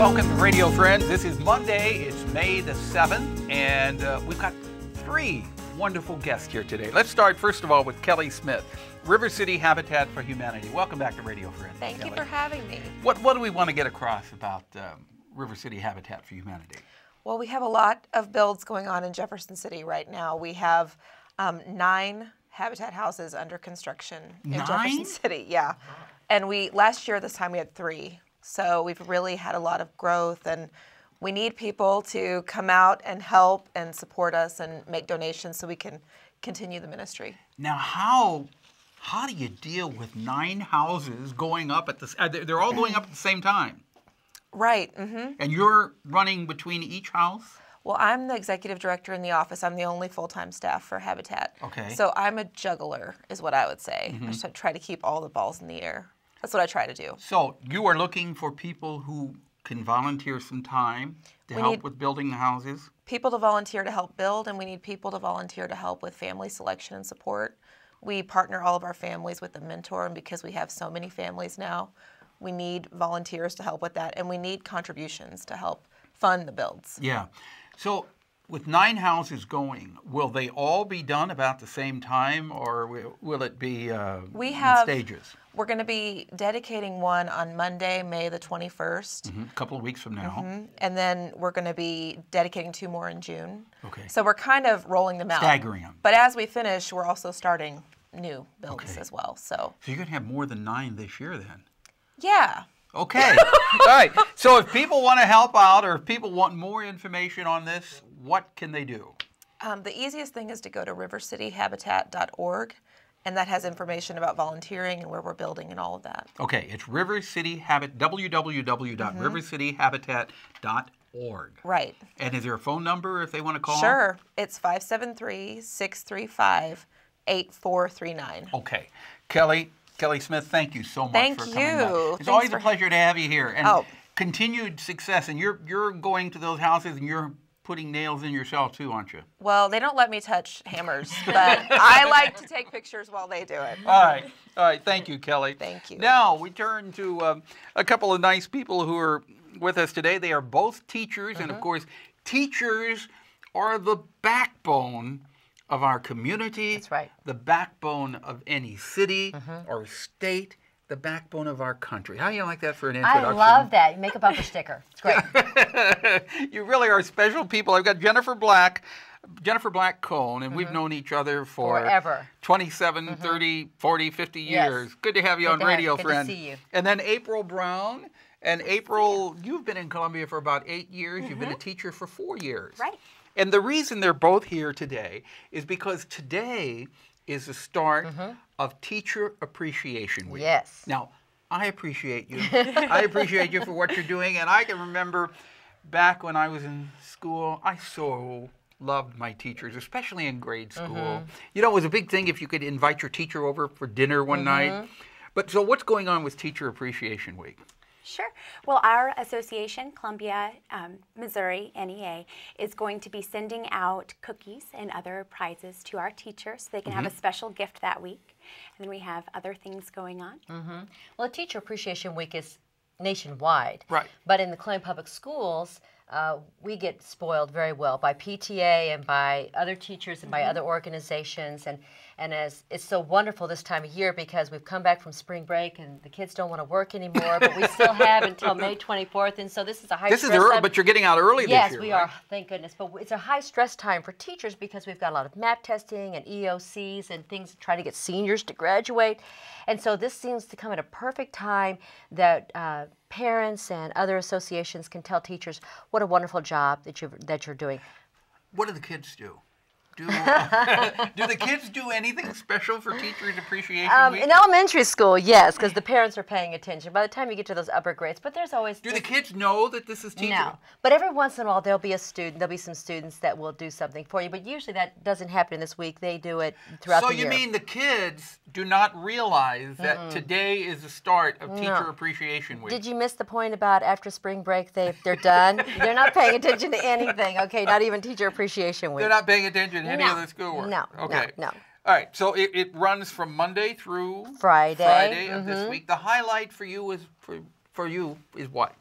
Welcome to Radio Friends. This is Monday. It's May the 7th, and we've got three wonderful guests here today. Let's start, first of all, with Kelly Smith, River City Habitat for Humanity. Welcome back to Radio Friends. Thank Kelly. you for having me. What do we want to get across about River City Habitat for Humanity? Well, we have a lot of builds going on in Jefferson City right now. We have 9 Habitat houses under construction in Jefferson City. Yeah. And last year this time we had 3. So we've really had a lot of growth, and we need people to come out and help and support us and make donations so we can continue the ministry. Now, how do you deal with 9 houses going up at the? They're all going up at the same time. Right. Mm-hmm. And you're running between each house? Well, I'm the executive director in the office. I'm the only full-time staff for Habitat. Okay. So I'm a juggler, is what I would say. I just try to keep all the balls in the air. That's what I try to do. So you are looking for people who can volunteer some time to help with building the houses? People to volunteer to help build, and we need people to volunteer to help with family selection and support. We partner all of our families with a mentor, and because we have so many families now, we need volunteers to help with that, and we need contributions to help fund the builds. Yeah. So with 9 houses going, will they all be done about the same time, or will it be in stages? We're going to be dedicating one on Monday, May the 21st. A couple of weeks from now. And then we're going to be dedicating 2 more in June. Okay. So we're kind of rolling them out. Staggering them. But as we finish, we're also starting new builds as well. So you're going to have more than 9 this year then? Yeah. Okay. All right. So if people want to help out, or if people want more information on this, what can they do? The easiest thing is to go to rivercityhabitat.org, and that has information about volunteering and where we're building and all of that. Okay. It's www.rivercityhabitat.org. Right. And is there a phone number if they want to call? Sure. It's 573-635-8439. Okay. Kelly Smith, thank you so much for coming back. It's always a pleasure to have you here. And continued success. And you're going to those houses and you're putting nails in yourself too, aren't you? Well, they don't let me touch hammers, but I like to take pictures while they do it. All right. Thank you, Kelly. Thank you. Now we turn to a couple of nice people who are with us today. They are both teachers, and of course, teachers are the backbone of our community. That's right. The backbone of any city or state, the backbone of our country. How do you like that for an introduction? I love that. You make a bumper sticker. It's great. You really are special people. I've got Jennifer Black Cohn, and we've known each other for forever. 27, 30, 40, 50 years. Good to have you on Radio Friend. Good to see you. And then April Brown. And April, you've been in Columbia for about 8 years. You've been a teacher for 4 years. Right. And the reason they're both here today is because today is the start of Teacher Appreciation Week. Yes. Now, I appreciate you. I appreciate you for what you're doing. And I can remember back when I was in school, I so loved my teachers, especially in grade school. You know, it was a big thing if you could invite your teacher over for dinner one night. But so what's going on with Teacher Appreciation Week? Sure. Well, our association, Columbia, Missouri, NEA, is going to be sending out cookies and other prizes to our teachers so they can have a special gift that week. And then we have other things going on. Well, Teacher Appreciation Week is nationwide. Right. But in the Columbia Public Schools, we get spoiled very well by PTA and by other teachers and by other organizations. And as it's so wonderful this time of year because we've come back from spring break and the kids don't want to work anymore, but we still have until May 24th. And so this is a high stress time. This is early, but you're getting out early this year, Yes, we are. Thank goodness. But it's a high stress time for teachers because we've got a lot of MAP testing and EOCs and things to try to get seniors to graduate. And so this seems to come at a perfect time that parents and other associations can tell teachers what a wonderful job that you're doing. What do the kids do? Do the kids do anything special for Teachers Appreciation Week? In elementary school, yes, because the parents are paying attention. By the time you get to those upper grades, but there's always... Do the kids know that this is teacher? No, but every once in a while there'll be some students that will do something for you, but usually that doesn't happen this week. They do it throughout the year. So you mean the kids do not realize that today is the start of Teacher Appreciation Week? Did you miss the point about after spring break they're done? They're not paying attention to anything, okay, not even Teacher Appreciation Week. They're not paying attention to any of the schoolwork? No, okay. No. All right, so it runs from Monday through Friday of this week. The highlight for you is what?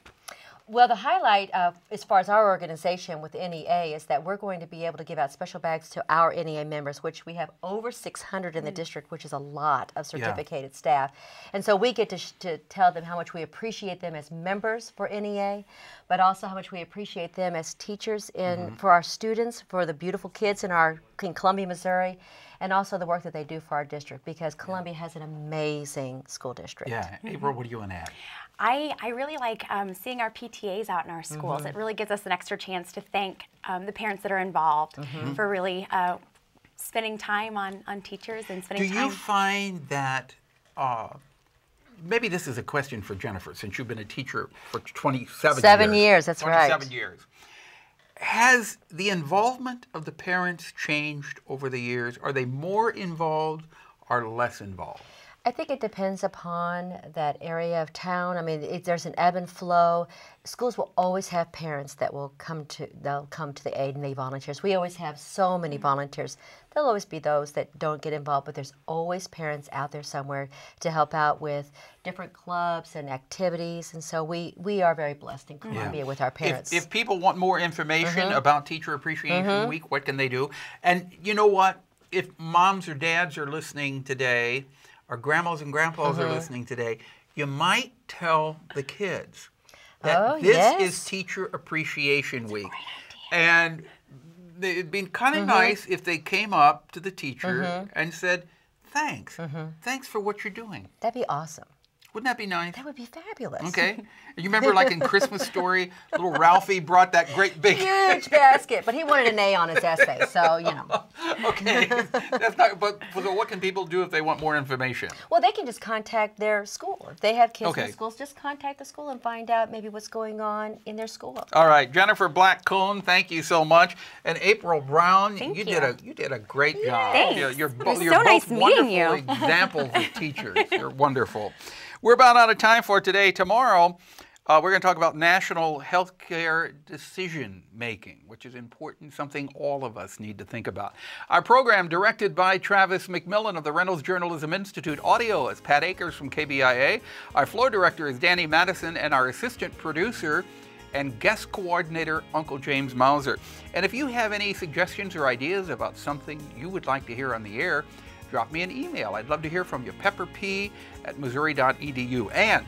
Well, the highlight as far as our organization with NEA is that we're going to be able to give out special bags to our NEA members, which we have over 600 in the district, which is a lot of certificated staff. And so we get to tell them how much we appreciate them as members for NEA, but also how much we appreciate them as teachers for our students, for the beautiful kids in Columbia, Missouri, and also the work that they do for our district, because Columbia has an amazing school district. Yeah. April, what do you want to add? I really like seeing our PTAs out in our schools. It really gives us an extra chance to thank the parents that are involved for really spending time on teachers and spending time. Do you find that, maybe this is a question for Jennifer, since you've been a teacher for 27 years. 7 years, that's right. 27 years. Has the involvement of the parents changed over the years? Are they more involved or less involved? I think it depends upon that area of town. I mean, there's an ebb and flow. Schools will always have parents that will come to the aid and they volunteers. We always have so many volunteers. There'll always be those that don't get involved, but there's always parents out there somewhere to help out with different clubs and activities. And so we are very blessed in Columbia with our parents. If people want more information about Teacher Appreciation Week, what can they do? And you know what? If moms or dads are listening today, or grandmas and grandpas are listening today, you might tell the kids that this is Teacher Appreciation Week. And it'd be kind of nice if they came up to the teacher and said, thanks. Thanks for what you're doing. That'd be awesome. Wouldn't that be nice? That would be fabulous. Okay. You remember, like in Christmas Story, little Ralphie brought that great big huge basket, but he wanted an A on his essay, so you know. Okay, that's not. But so what can people do if they want more information? Well, they can just contact their school. If they have kids in Okay. schools, just contact the school and find out maybe what's going on in their school. All right, Jennifer Black-Cohn, thank you so much, and April Brown, Thank you you. did a great job. Thanks. You're It was you're so both nice meeting wonderful you. examples of teachers. You're wonderful. We're about out of time for today. Tomorrow, we're going to talk about national healthcare decision making, which is important, something all of us need to think about. Our program directed by Travis McMillan of the Reynolds Journalism Institute. Audio is Pat Akers from KBIA. Our floor director is Danny Madison, and our assistant producer and guest coordinator, Uncle James Mauser. And if you have any suggestions or ideas about something you would like to hear on the air, drop me an email. I'd love to hear from you. pepperp@missouri.edu. And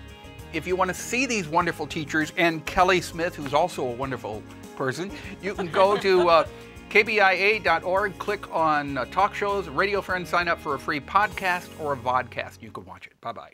if you want to see these wonderful teachers and Kelly Smith, who's also a wonderful person, you can go to kbia.org, click on talk shows, Radio Friends, sign up for a free podcast or a vodcast. You can watch it. Bye-bye.